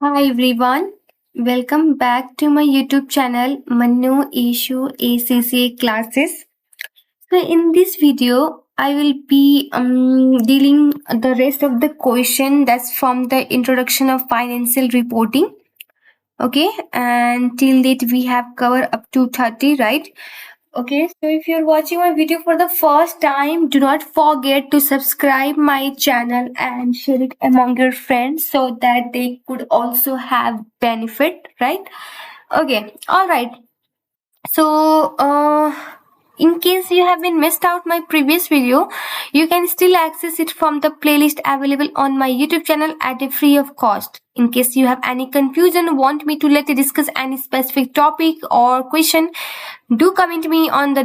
Hi everyone, welcome back to my YouTube channel Manu Ishu ACCA classes. So in this video, I will be dealing the rest of the question that's from the introduction of financial reporting. Okay, and till date we have covered up to 30, right? Okay, so if you're watching my video for the first time, do not forget to subscribe my channel and share it among your friends so that they could also have benefit, right? Okay, all right. So, in case you have been missed out my previous video, you can still access it from the playlist available on my YouTube channel at a free of cost. In case you have any confusion, want me to let you discuss any specific topic or question, do comment me on the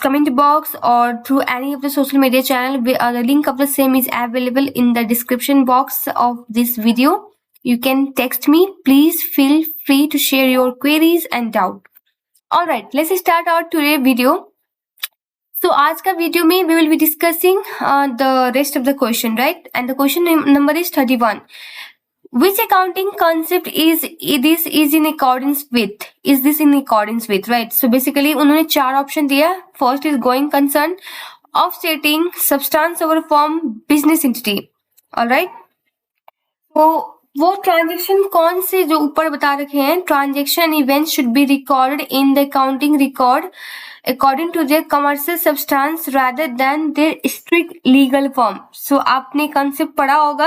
comment box or through any of the social media channel. The link of the same is available in the description box of this video. You can text me. Please feel free to share your queries and doubt. All right, let's start our today video. So आज का video में we will be discussing the rest of the question, right? And the question number is 31. Which accounting concept is this is in accordance with? Is this in accordance with, right? So basically उन्होंने चार option दिया. First is going concern, offsetting, substance over form, business entity. All right. तो वो transaction कौन से जो ऊपर बता रखे हैं, transaction event should be recorded in the accounting record according to their commercial substance rather than their strict legal form. So आपने कॉन्सेप्ट पढ़ा होगा,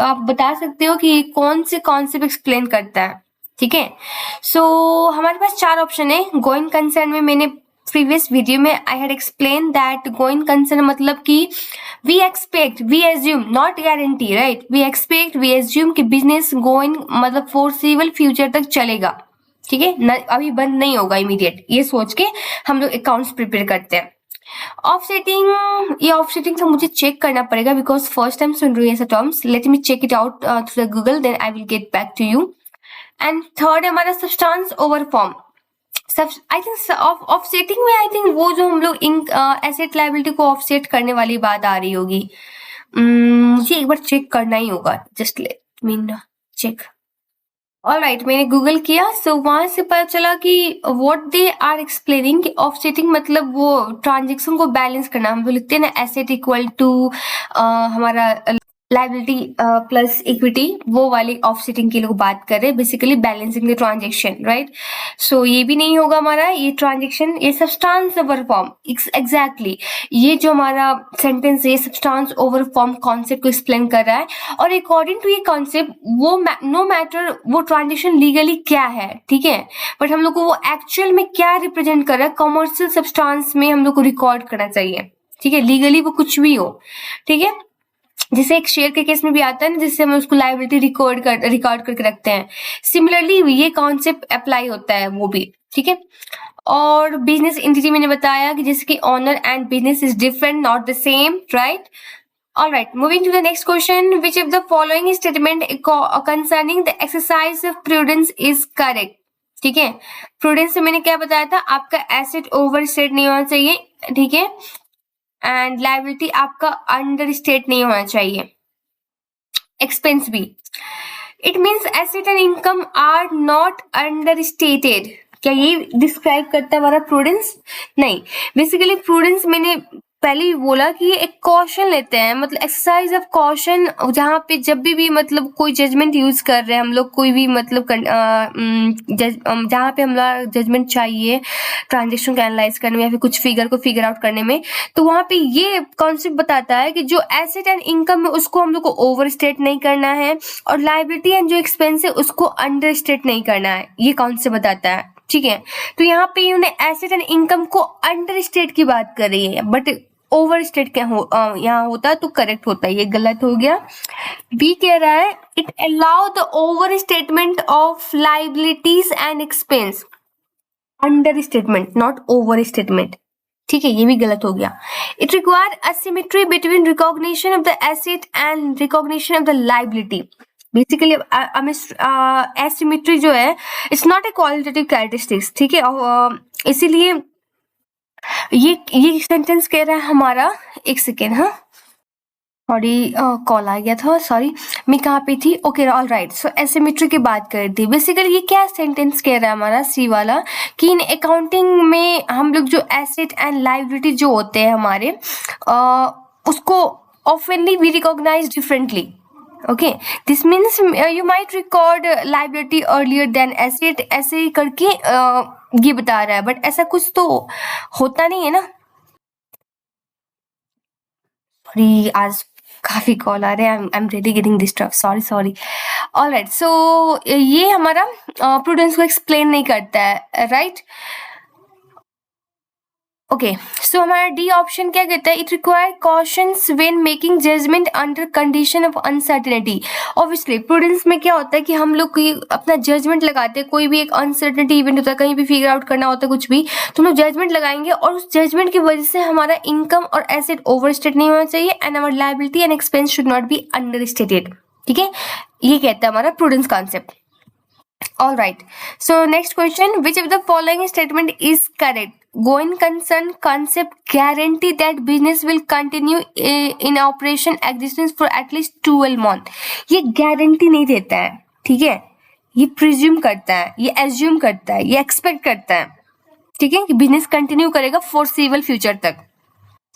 आप बता सकते हो कि कौन से कॉन्सेप्ट एक्सप्लेन करता है. ठीक है. सो हमारे पास चार ऑप्शन है. गोइंग कंसर्न में मैंने प्रीवियस वीडियो में I had explain that going concern मतलब कि we expect, we assume, not guarantee, right. We expect, we assume कि बिजनेस गोइंग मतलब फोर्सेबल फ्यूचर तक चलेगा. ठीक है, अभी बंद नहीं होगा इमीडिएट, ये सोच के हम लोग अकाउंट्स प्रिपेयर करते हैं. ऑफसेटिंग, ये ऑफसेटिंग का मुझे चेक करना पड़ेगा बिकॉज फर्स्ट टाइम सुन रही हूँ ऐसा terms. Let me check it out through the Google, then I will get back to you. And third है हमारा substance over form. I think offsetting में आई थिंक वो जो हम लोग एसेट लायबिलिटी को ऑफसेट करने वाली बात आ रही होगी. मुझे एक बार चेक करना ही होगा. Just let me check. Alright, मैंने गूगल किया. सो वहां से पता चला कि व्हाट दे आर एक्सप्लेनिंग कि ऑफसेटिंग मतलब वो ट्रांजेक्शन को बैलेंस करना. हम लोग लिखते हैं ना एसेट इक्वल टू हमारा लायबिलिटी प्लस इक्विटी, वो वाली ऑफसेटिंग की लोग बात कर रहे हैं. Basically balancing the transaction, right. So ये भी नहीं होगा हमारा ये ट्रांजेक्शन. ये सब्सटेंस ओवर फॉर्म, एग्जैक्टली ये जो हमारा सेंटेंस है सब्सटेंस ओवर फॉर्म कॉन्सेप्ट को एक्सप्लेन कर रहा है. और अकॉर्डिंग टू ये कॉन्सेप्ट वो नो मैटर वो ट्रांजेक्शन लीगली क्या है, ठीक है, बट हम लोग को वो एक्चुअल में क्या रिप्रेजेंट कर रहा है कमर्शियल सब्सटेंस में हम लोग को रिकॉर्ड करना चाहिए. ठीक है, लीगली वो कुछ भी हो. ठीक है, जैसे एक शेयर के केस में भी आता है ना, जिससे हम उसको लायबिलिटी रिकॉर्ड करके रखते हैं. सिमिलरली ये कॉन्सेप्ट अप्लाई होता है वो भी. ठीक है. और बिजनेस एंटिटी मैंने बताया कि जैसे कि owner and business is different, not the same, right. All right, moving to the next question. Which of the following statement concerning the exercise of prudence is correct? ठीक है, प्रूडेंस से मैंने क्या बताया था, आपका एसेट ओवर स्टेट नहीं होना चाहिए. ठीक है, एंड लायबिलिटी आपका अंडर स्टेट नहीं होना चाहिए. एक्सपेंस भी. It means asset and income are not understated. क्या ये डिस्क्राइब करता है हमारा प्रूडेंस? नहीं. बेसिकली प्रूडेंस मैंने पहले भी बोला कि एक कॉशन लेते हैं, मतलब एक्सरसाइज ऑफ कॉशन, जहाँ पे जब भी मतलब कोई जजमेंट यूज कर रहे हैं हम लोग, कोई भी मतलब जहाँ पे हम लोग जजमेंट चाहिए ट्रांजेक्शन को एनालाइज करने में या फिर कुछ फिगर को फिगर आउट करने में, तो वहाँ पे ये कॉन्सेप्ट बताता है कि जो एसेट एंड इनकम है उसको हम लोग को ओवर स्टेट नहीं करना है और लायबिलिटी एंड जो एक्सपेंस है उसको अंडर स्टेट नहीं करना है. ये कॉन्सेप्ट बताता है. ठीक है, तो यहाँ पे इन्होंने एसेट एंड इनकम को अंडर स्टेट की बात कर रही है, बट ओवर स्टेट क्या यहाँ होता है तो करेक्ट होता है. ये गलत हो गया. बी कह रहा है it allow the over statement of liabilities and expense. Under statement, not over statement. ठीक है, ये भी गलत हो गया. It require asymmetry between recognition of the asset and recognition of the liability. Basically asymmetry जो है it's not a qualitative characteristics. ठीक है, इसीलिए ये सेंटेंस कह रहा है हमारा, एक सेकेंड. हाँ, सॉरी, कॉल आ गया था, सॉरी। मैं कहाँ पे थी? Okay, all right. So asymmetry की बात कर रही थी। बेसिकली ये क्या सेंटेंस कह रहा है हमारा सी वाला, कि इन अकाउंटिंग में हम लोग जो एसेट एंड लायबिलिटी जो होते हैं हमारे, उसको ऑफनली we recognise differently. Okay, this means you might record liability earlier than asset, ऐसे ही करके ये बता रहा है, बट ऐसा कुछ तो होता नहीं है ना। सॉरी, आज काफी कॉल आ रहे हैं, I am really getting disturb, sorry sorry. Alright, so ये हमारा प्रूडेंस को एक्सप्लेन नहीं करता है, राइट? ओके, सो हमारा डी ऑप्शन क्या कहता है? It require cautions when making judgement under condition of uncertainty. Obviously prudence में क्या होता है कि हम लोग कोई अपना जजमेंट लगाते हैं, कोई भी एक अनसर्टेनिटी इवेंट होता है, कहीं भी फिगर आउट करना होता है कुछ भी, तो हम लोग जजमेंट लगाएंगे और उस जजमेंट की वजह से हमारा इनकम और एसेट ओवरस्टेट नहीं होना चाहिए and our liability and expense should not be understated. ठीक है, ये कहता है हमारा prudence concept. All right. So next question, which of the following statement is correct? Going concern concept guarantee that business will continue in operation existence for at least 12 month. ये guarantee नहीं देता है, ठीक है? ये presume करता है, ये assume करता है, ये expect करता है, ठीक है, कि business continue करेगा foreseeable future तक.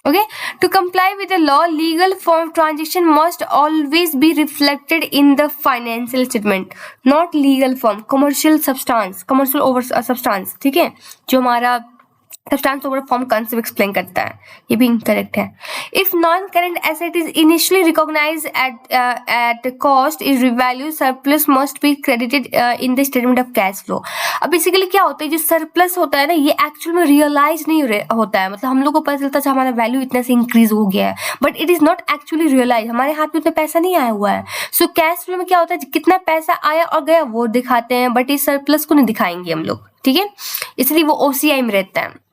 Okay, to comply with the law, legal form transaction must always be reflected in the financial statement, not legal form, commercial substance, commercial over substance. ठीक है, जो हमारा substance over form concept explain करता है, ये भी incorrect है। If non current asset is initially recognise at cost is revalue, surplus must be credited in the statement of cash flow. अब बेसिकली क्या होता है, जो सरप्लस होता है ना, ये एक्चुअल में रियलाइज नहीं होता है। मतलब हम लोग को पता चलता है हमारा वैल्यू इतना से इंक्रीज हो गया है, but it is not actually realise, हमारे हाथ में उतना पैसा नहीं आया हुआ है। सो कैश फ्लो में क्या होता है, कितना पैसा आया और गया वो दिखाते हैं, बट इस सरप्लस को नहीं दिखाएंगे हम लोग, ठीक है, इसलिए वो ओसीआई में रहता है।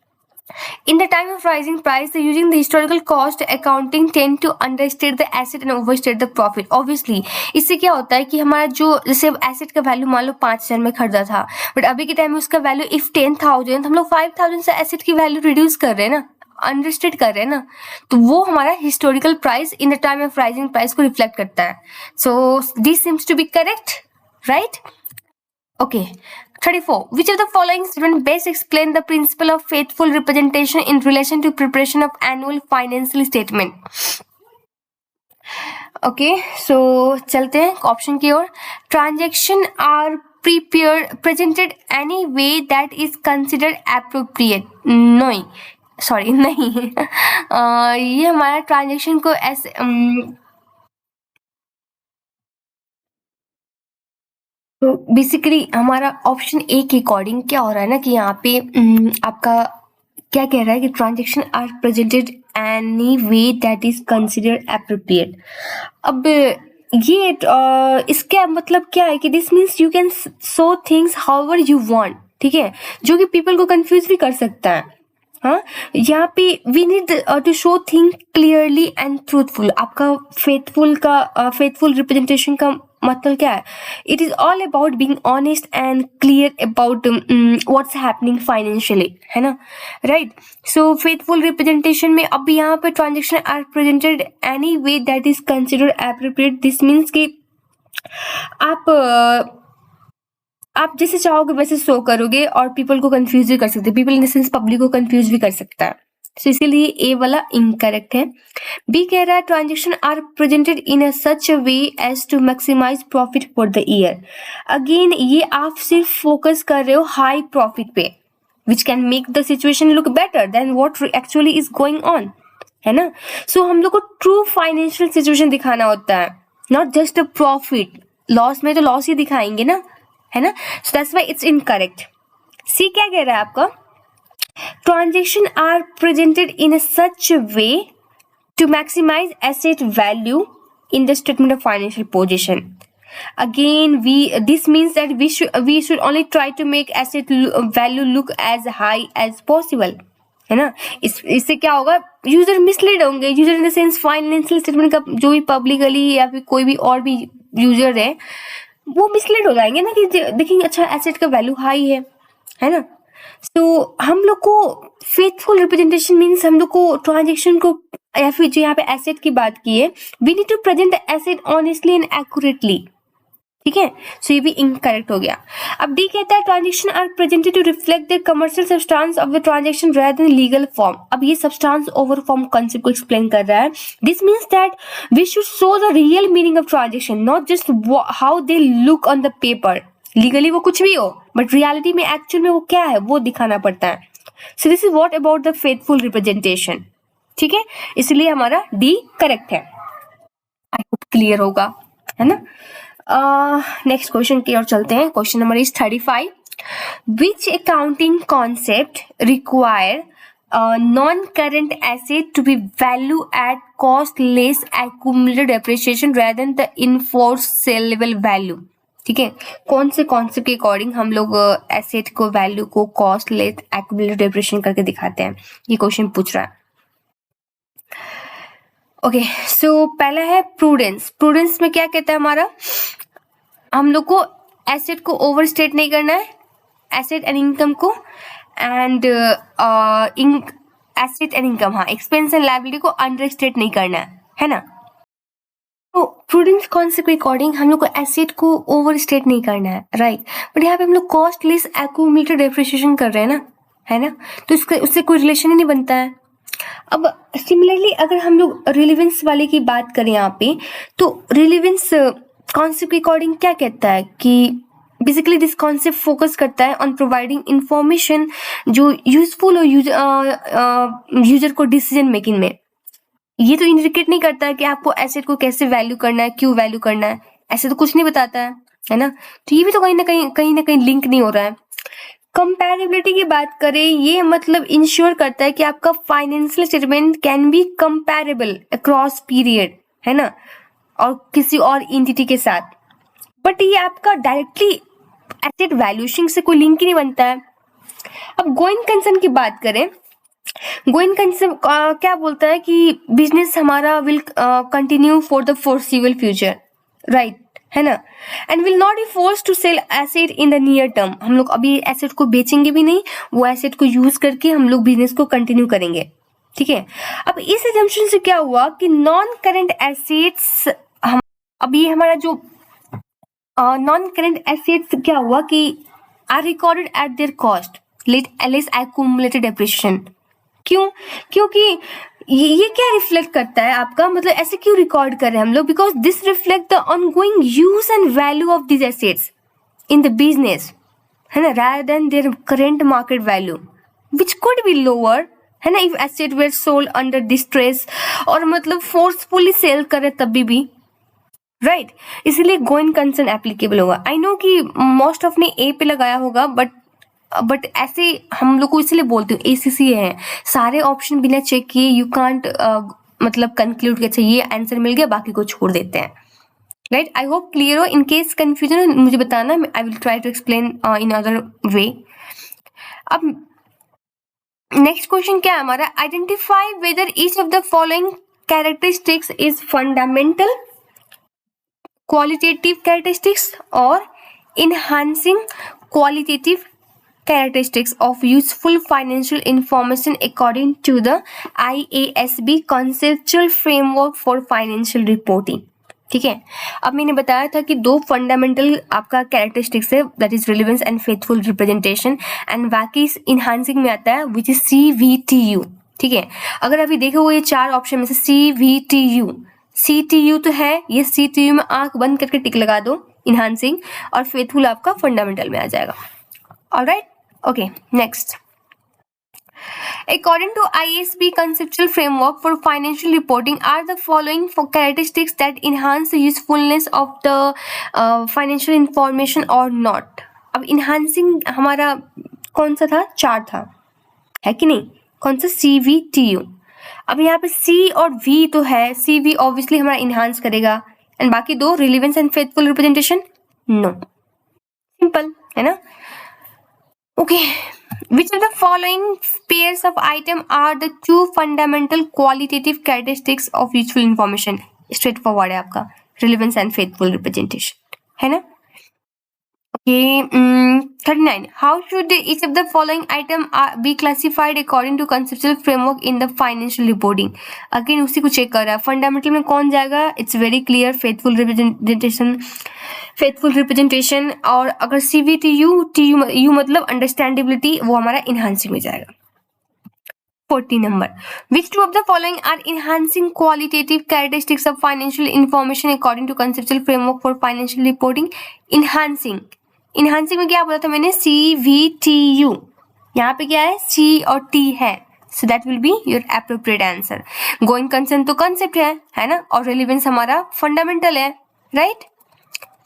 In the time of rising price, using the historical cost accounting tend to understate the asset and overstate the profit. Obviously, इससे क्या होता है कि हमारा जो जैसे एसेट का वैल्यू मान लो 5,000 में खरीदा था, बट अभी के टाइम में उसका वैल्यू इफ 10,000, हम लोग 5,000 से एसेट की वैल्यू रिड्यूस कर रहे हैं ना, अंडरस्टेट कर रहे हैं ना, तो वो हमारा historical price in the time of rising price को रिफ्लेक्ट करता है। So this seems to be correct, right? Okay. 34. Which of the following statement best explain the principle of faithful representation in relation to preparation of annual financial statement? Okay, so चलते हैं option की ओर। Transaction are presented any way that is considered appropriate. नहीं, sorry नहीं ये हमारा transaction को ऐसे तो बेसिकली हमारा ऑप्शन ए के अकॉर्डिंग क्या हो रहा है ना, कि यहाँ पे आपका क्या कह रहा है कि transaction are presented any way that is considered appropriate. अब ये इसका मतलब क्या है कि this means you can show things however you want, ठीक है, जो कि पीपल को कंफ्यूज भी कर सकता है। हाँ, यहाँ पे we need to show thing clearly and truthful. आपका फेथफुल रिप्रेजेंटेशन का मतलब क्या है? It is all about being honest and clear about what's happening financially, है ना, राइट? सो फेथफुल रिप्रेजेंटेशन में अब यहाँ पे transaction are presented any way that is considered appropriate. This means कि आप जैसे चाहोगे वैसे शो करोगे और पीपल को कंफ्यूज भी कर सकते, people in the sense public को कंफ्यूज भी कर सकता है। तो इसीलिए ए वाला इनकरेक्ट है। बी कह रहा है transaction are presented in a such way as to maximise profit for the year. Again ये आप सिर्फ फोकस कर रहे हो हाई प्रॉफिट पे, which can make the situation look better than what actually is going on, है ना। सो हम लोग को ट्रू फाइनेंशियल सिचुएशन दिखाना होता है, not just a profit. Loss में तो लॉस ही दिखाएंगे ना, है ना। So that's why it's incorrect. See क्या कह रहा है आपका? Transaction are presented in a such way to maximise asset value in the statement of financial position. Again, this means that we should only try to make asset value look as high as possible, है ना। इससे क्या होगा, user mislead होंगे। User in the sense financial statement का जो भी publicly या फिर कोई भी और भी यूजर है वो मिसलीड हो जाएंगे ना, कि देखेंगे अच्छा एसेट का वैल्यू हाई है ना। तो हम लोग को फेथफुल रिप्रेजेंटेशन मीन्स हम लोग को ट्रांजेक्शन को या फिर जो यहाँ पे एसेट की बात की है, we need to present the asset honestly and accurately, ठीक है। सो ये भी इनकरेक्ट हो गया। अब डी कहता है transaction are presented to reflect the commercial substance of the transaction rather than legal form. अब ये सब्सटेंस ओवर फॉर्म कॉन्सेप्ट को एक्सप्लेन कर रहा है। This means that we should show the real meaning of transaction, not just how they look on the paper. Legally वो कुछ भी हो, बट रियलिटी में एक्चुअल में वो क्या है वो दिखाना पड़ता है। So this is what about the faithful representation, ठीक है। इसलिए हमारा डी करेक्ट है। आई होप क्लियर होगा, है ना। नेक्स्ट क्वेश्चन की ओर चलते हैं। Question number is 35। Which accounting concept require non current asset to be value at cost less accumulated depreciation rather than the enforce saleable value, ठीक है। कौन से कॉन्सेप्ट के अकॉर्डिंग हम लोग एसेट को वैल्यू को कॉस्ट लेस एक्यूमुलेटेड डेप्रिसिएशन करके दिखाते हैं, ये क्वेश्चन पूछ रहा है। ओके, सो पहला है प्रूडेंस। प्रूडेंस में क्या कहता है हमारा, हम लोग को एसेट को ओवरस्टेट नहीं करना है, एसेट एंड इनकम को, एंड एसेट एंड इनकम, हाँ, एक्सपेंस एंड लायबिलिटी को अंडरस्टेट नहीं करना है ना। तो प्रूडेंस कॉन्सेप्ट के अकॉर्डिंग हम लोग को एसेट को ओवरस्टेट नहीं करना है, राइट। बट यहाँ पे हम लोग कॉस्ट लेस एक्यूमुलेटेड डेप्रिसिएशन कर रहे हैं ना, है ना, तो इसका उससे कोई रिलेशन ही नहीं बनता है। अब सिमिलरली अगर हम लोग रिलेवेंस वाले की बात करें यहाँ पे, तो रिलेवेंस कॉन्सेप्ट के अकॉर्डिंग क्या कहता है कि बेसिकली दिस कॉन्सेप्ट फोकस करता है ऑन प्रोवाइडिंग इंफॉर्मेशन जो यूजफुल हो यूजर को डिसीजन मेकिंग में। ये तो इंडिकेट नहीं करता है कि आपको एसेट को कैसे वैल्यू करना है, क्यों वैल्यू करना है, ऐसे तो कुछ नहीं बताता है ना। तो ये भी तो कहीं ना कहीं लिंक नहीं हो रहा है। कंपैरेबिलिटी की बात करें, ये मतलब इंश्योर करता है कि आपका financial statement can be comparable across period, है ना, और किसी और एंटिटी के साथ। बट ये आपका डायरेक्टली एसेट वैल्यूएशन से कोई लिंक ही नहीं बनता है। अब गोइंग कंसर्न की बात करें, गोइंग कंसर्न क्या बोलता है कि बिजनेस हमारा will continue for the foreseeable future, right, है ना, and will not be force to sell asset in the near term. हम लोग अभी एसेट को बेचेंगे भी नहीं, वो एसेट को यूज करके हम लोग बिजनेस को कंटिन्यू करेंगे, ठीक है। अब इस एजम्पशन से क्या हुआ कि नॉन करेंट एसेट्स, अब ये हमारा जो नॉन करेंट एसेट्स क्या हुआ कि are recorded at their cost less accumulated depreciation. क्यों? क्योंकि ये क्या रिफ्लेक्ट करता है आपका, मतलब ऐसे क्यों रिकॉर्ड कर रहे हैं हम लोग, because this reflect the ongoing use and value of this assets in the business, है ना, rather than their current market value which could be lower, है ना, if asset were sold under distress, और मतलब फोर्सफुली सेल करे तभी भी, right, इसलिए गोइंग कंसर्न एप्लीकेबल होगा। आई नो कि मोस्ट ऑफ ने ए पे लगाया होगा, बट ऐसे हम लोग को इसलिए बोलते हैं एसीसी है, सारे ऑप्शन बिना चेक किए यू कांट मतलब कंक्लूड कि अच्छा ये आंसर मिल गया, बाकी को छोड़ देते हैं, राइट। आई होप क्लियर हो। इन केस कंफ्यूजन मुझे बताना, I will try to explain in other way. अब नेक्स्ट क्वेश्चन क्या है हमारा, identify whether each of the following characteristics is fundamental, qualitative characteristics और enhancing qualitative characteristics of useful financial information according to the IASB conceptual framework for financial reporting, ठीक है। अब मैंने बताया था कि दो फंडामेंटल आपका कैरेक्टरिस्टिक्स है, that is relevance and faithful representation, and बाकी इनहांसिंग में आता है विच इज CVTU, ठीक है। अगर अभी देखो ये चार ऑप्शन में से CTU तो है, ये CTU में आंख बंद करके टिक लगा दो इनहांसिंग, और फेथफुल आपका फंडामेंटल में आ जाएगा। Alright, okay, next. According to IASB conceptual framework for financial reporting are the following characteristics that enhance the usefulness of the financial information or not. अब enhancing हमारा कौन सा था, चार था, है कि नहीं, कौन सा, CVTU। अब यहाँ पे C और V तो है, CV obviously हमारा enhance करेगा, एंड बाकी दो relevance and faithful representation no, simple है ना। Okay, which of the following pairs of item are the two fundamental qualitative characteristics of useful information? Straightforward है आपका, relevance and faithful representation, है ना। 39. How should each of the following item be classified according to conceptual framework in the financial reporting? Again उसी को check कर रहा है. Fundamental में कौन जाएगा? It's very clear, faithful representation. और अगर CVTU TU मतलब अंडरस्टैंडेबिलिटी, वो हमारा इनहांसिंग में जाएगा. 40 number. Which two of the following are enhancing qualitative characteristics of financial information according to conceptual framework for financial reporting? Enhancing में क्या बोला था मैंने? CVTU. यहाँ पे क्या है? C और T है. So that will be your appropriate answer. Going concern तो concept है ना? और relevance हमारा fundamental है, right?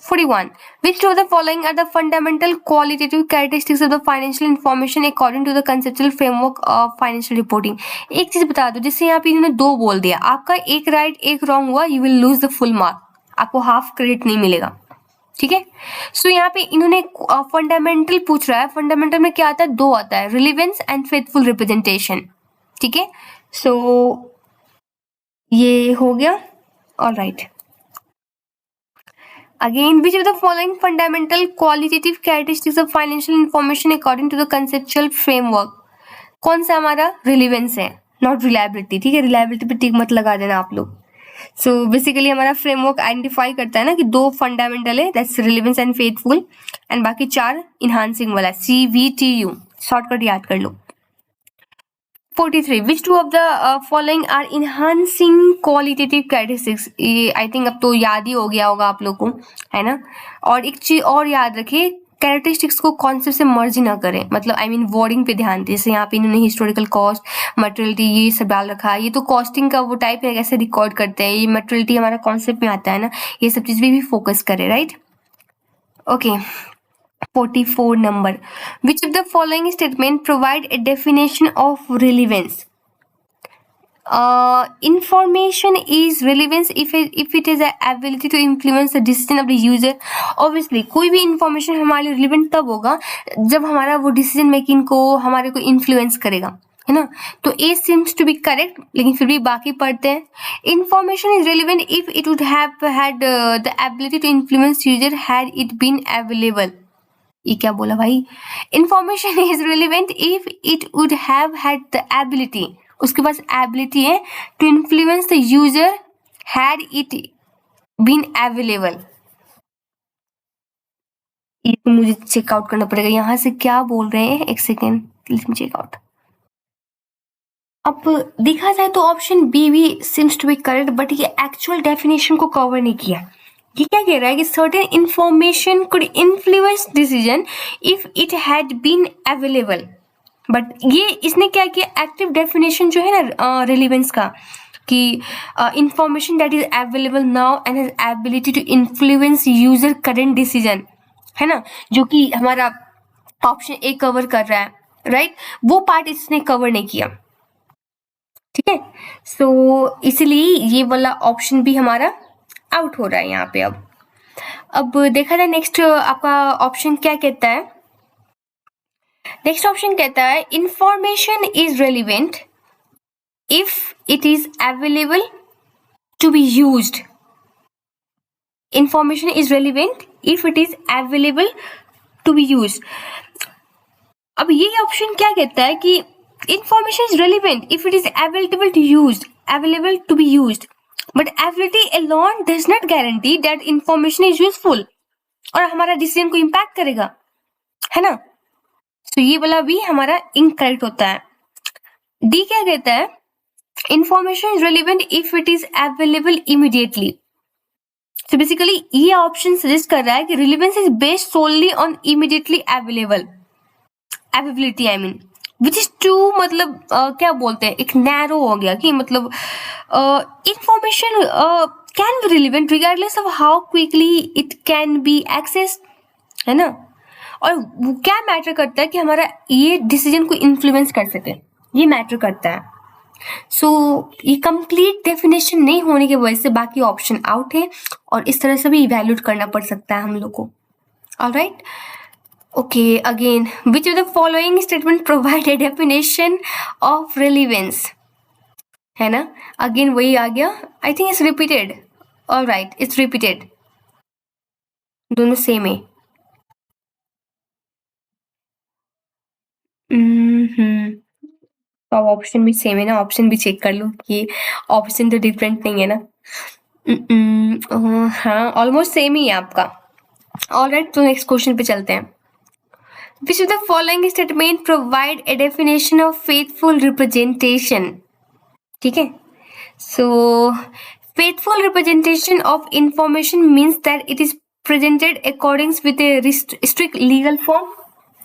41. Which two of the following are the fundamental qualitative characteristics of the financial information according to the conceptual framework of financial reporting? एक चीज बता दो, जैसे यहाँ पे इन्होंने 2 बोल दिया, आपका एक राइट एक रॉन्ग हुआ, you will lose the full mark, आपको हाफ क्रेडिट नहीं मिलेगा. ठीक है. सो यहाँ पे इन्होंने फंडामेंटल पूछ रहा है. फंडामेंटल में क्या आता है? 2 आता है, रिलेवेंस एंड फेथफुल रिप्रेजेंटेशन. ठीक है. सो ये हो गया. Alright. Again, which of the following fundamental qualitative characteristics of financial information according to the conceptual framework? कौन सा हमारा? रिलेवेंस है, नॉट रिलायबिलिटी. ठीक है. रिलायबिलिटी पे टिक मत लगा देना आप लोग. सो बेसिकली हमारा फ्रेमवर्क आइडेंटिफाई करता है ना कि 2 फंडामेंटल है, that's relevance and faithful, and बाकी 4 इनहांसिंग वाला, CVTU. शॉर्टकट याद कर लो. 43. Which two of the following are enhancing qualitative characteristics? ये आई थिंक अब तो याद ही हो गया होगा आप लोग को, है ना. और एक चीज और याद रखिए, कैरेक्टरिस्टिक्स को कॉन्सेप्ट से मर्ज ना करें, मतलब आई मीन वर्डिंग पे ध्यान दें. जैसे यहाँ पे इन्होंने हिस्टोरिकल कॉस्ट, मटेरियलिटी, ये सब डाल रखा है. ये तो कॉस्टिंग का वो टाइप है, कैसे रिकॉर्ड करते हैं. ये मटेरियलिटी हमारा कॉन्सेप्ट में आता है ना. ये सब चीज भी फोकस करें, right. Okay. 44 number. Which of the following statement provide a definition of relevance? Information is relevance if it is a ability to influence the decision of the user. Obviously कोई भी information हमारे लिए relevant तब होगा जब हमारा वो decision making को हमारे को influence करेगा, है ना. तो A seems to be correct, लेकिन फिर भी बाकी पढ़ते हैं. Information is relevant if it would have had the ability to influence user had it been available. ये क्या बोला भाई? Information is relevant if it would have had the ability, उसके पास एबिलिटी है, to influence the user had it been available. ये तो मुझे चेकआउट करना पड़ेगा, यहाँ से क्या बोल रहे हैं, एक second, let me check out. अब देखा जाए तो ऑप्शन बी भी seems to be correct, but ये एक्चुअल डेफिनेशन को कवर नहीं किया. ये क्या कह रहा है कि certain information could influence decision if it had been available. But ये इसने क्या किया, एक्टिव डेफिनेशन जो है ना रिलेवेंस का, कि information that is available now and has ability to influence user current decision, है ना, जो कि हमारा ऑप्शन ए कवर कर रहा है, राइट. वो पार्ट इसने कवर नहीं किया. ठीक है. सो इसलिए ये वाला ऑप्शन भी हमारा आउट हो रहा है यहाँ पे. अब देखा जाए नेक्स्ट आपका ऑप्शन क्या कहता है. नेक्स्ट ऑप्शन कहता है information is relevant if it is available to be used. Information is relevant if it is available to be used. अब ये ऑप्शन क्या कहता है कि information is relevant if it is available to be used. But ability alone does not guarantee that information is useful और हमारा decision को impact करेगा, है ना. तो ये वाला भी हमारा इनकरेक्ट होता है. डी क्या कहता है, information is relevant if it is available immediately. तो बेसिकली ये ऑप्शन सजेस्ट कर रहा है कि relevance is based solely on immediately availability, I mean which is to, मतलब क्या बोलते हैं, एक नैरो हो गया कि मतलब information can be relevant regardless of how quickly it can be access, है ना. और वो क्या मैटर करता है कि हमारा ये डिसीजन को इन्फ्लुएंस कर सके, ये मैटर करता है. सो ये कंप्लीट डेफिनेशन नहीं होने की वजह से बाकी ऑप्शन आउट है, और इस तरह से भी इवैल्यूएट करना पड़ सकता है हम लोग को. Alright. Okay, again, which of the following statement provide a definition of relevance? है ना. Again वही आ गया. I think it's repeated. All right, it's repeated. दोनों सेम है. तो अब ऑप्शन भी सेम है ना, ऑप्शन भी चेक कर लो कि ऑप्शन तो डिफरेंट नहीं है ना। हाँ, ऑलमोस्ट सेम ही है आपका। ऑलराइट, तो नेक्स्ट क्वेश्चन पे चलते हैं। Which of the following statement provide a definition of faithful representation? ठीक है, so faithful representation of information means that it is presented according with a strict legal form.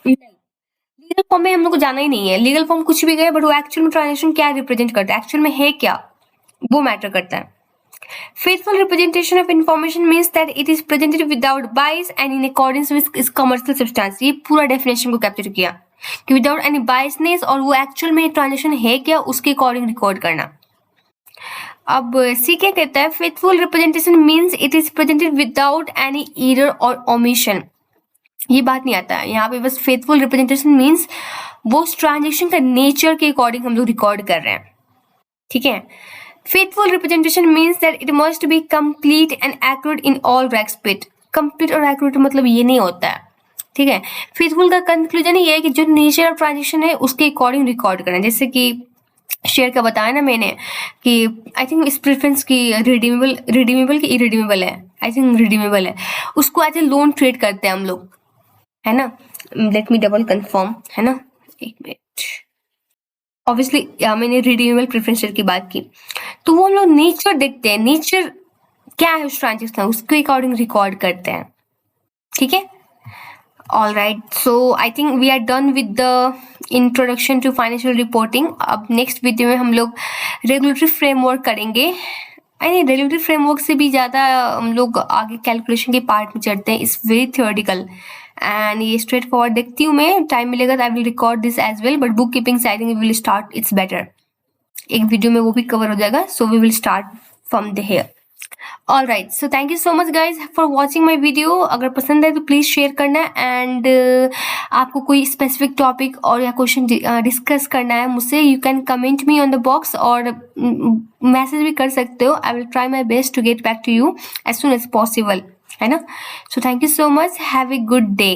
Legal form में हम लोग को जाना ही नहीं है, लीगल फॉर्म कुछ भी गए, बट वो एक्चुअल में ट्रांजेक्शन क्या रिप्रेजेंट करता है, एक्चुअल में है क्या, वो मैटर करता है। Faithful representation of information means that it is presented without bias and in accordance with its commercial substance. ये पूरा डेफिनेशन को कैप्चर किया कि विदाउट एनी बायसनेस, और वो एक्चुअल में ट्रांजेक्शन है क्या उसके अकॉर्डिंग रिकॉर्ड करना। अब सी क्या कहता है, faithful representation means it is presented without any error और ओमिशन। ये बात नहीं आता है यहाँ पे, बस फेथफुल रिप्रेजेंटेशन मीन्स वो ट्रांजेक्शन का नेचर के अकॉर्डिंग हम लोग रिकॉर्ड कर रहे हैं, ठीक है। Faithful representation means that it must be complete and accurate in all respect. Complete और एक्यूरेट मतलब ये नहीं होता है, ठीक है। फेथफुल का कंक्लूजन ये है कि जो नेचर ऑफ ट्रांजेक्शन है उसके अकॉर्डिंग रिकॉर्ड करना। जैसे कि शेयर का बताया ना मैंने कि आई थिंक इस प्रेफरेंस की रिडीमेबल की इरिडीमेबल है, आई थिंक रिडीमेबल है, उसको एज ए लोन ट्रेड करते हैं हम लोग, है ना। लेट मी डबल कंफर्म, है ना, एक मिनट। ऑब्वियसली मैंने रिडीमेबल प्रेफरेंस शेयर की बात की, तो वो हम लोग नेचर देखते हैं, नेचर क्या है उस ट्रांजेक्शन उसके अकॉर्डिंग रिकॉर्ड करते हैं, ठीक है। All right, so I think we are done with the introduction to financial reporting. अब नेक्स्ट वीडियो में हम लोग रेगुलेटरी फ्रेमवर्क करेंगे। आई नहीं, रेगुलेटरी फ्रेमवर्क से भी ज़्यादा हम लोग आगे कैलकुलेशन के पार्ट में चढ़ते हैं। इट्स वेरी थियोरेटिकल एंड ये स्ट्रेट फॉरवर्ड देखती हूँ मैं, टाइम मिलेगा तो I will record this as well, but book keeping से I think we will start, it's better. एक वीडियो में वो भी कवर हो जाएगा, so we will start from the here. All right, so thank you so much guys for watching my video. अगर पसंद है तो प्लीज़ शेयर करना, एंड आपको कोई स्पेसिफिक टॉपिक और या क्वेश्चन डिस्कस करना है मुझसे, you can comment me on the box, और मैसेज भी कर सकते हो। I will try my best to get back to you as soon as possible, है ना। So thank you so much, have a good day.